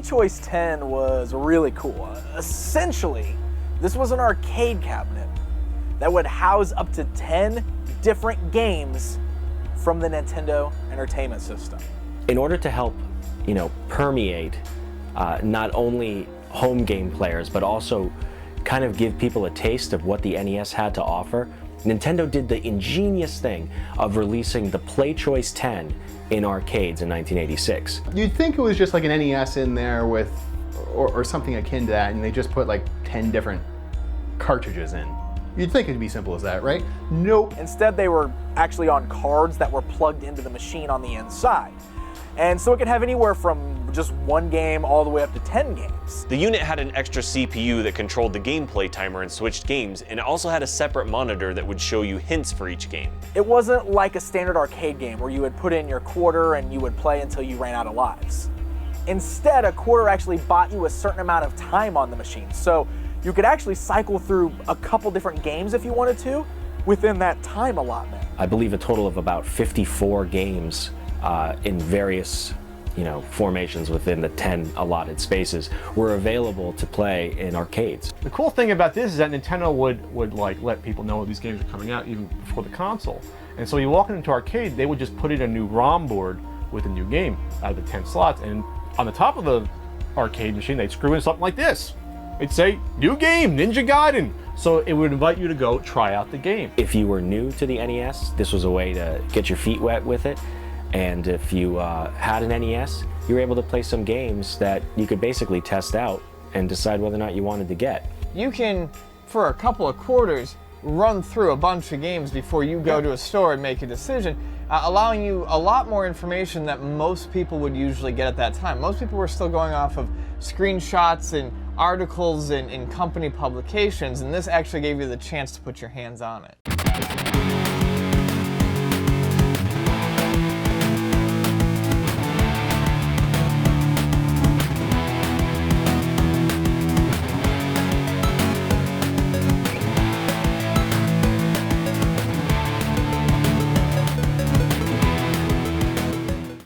PlayChoice-10 was really cool. Essentially, this was an arcade cabinet that would house up to 10 different games from the Nintendo Entertainment System. In order to help, permeate not only home game players, but also kind of give people a taste of what the NES had to offer, Nintendo did the ingenious thing of releasing the PlayChoice-10 in arcades in 1986. You'd think it was just like an NES in there with, or something akin to that, and they just put like 10 different cartridges in. You'd think it'd be simple as that, right? Nope. Instead, they were actually on cards that were plugged into the machine on the inside. And so it could have anywhere from just one game all the way up to 10 games. The unit had an extra CPU that controlled the gameplay timer and switched games, and it also had a separate monitor that would show you hints for each game. It wasn't like a standard arcade game where you would put in your quarter and you would play until you ran out of lives. Instead, a quarter actually bought you a certain amount of time on the machine. So you could actually cycle through a couple different games if you wanted to within that time allotment. I believe a total of about 54 games in various formations within the 10 allotted spaces were available to play in arcades. The cool thing about this is that Nintendo would like let people know these games are coming out even before the console. And so you walk into arcade, they would just put in a new ROM board with a new game out of the 10 slots, and on the top of the arcade machine they'd screw in something like this. It'd say, new game, Ninja Gaiden. So it would invite you to go try out the game. If you were new to the NES, this was a way to get your feet wet with it. And if you had an NES, you were able to play some games that you could basically test out and decide whether or not you wanted to get. You can, for a couple of quarters, run through a bunch of games before you go to a store and make a decision, allowing you a lot more information that most people would usually get at that time. Most people were still going off of screenshots and articles in company publications, and this actually gave you the chance to put your hands on it.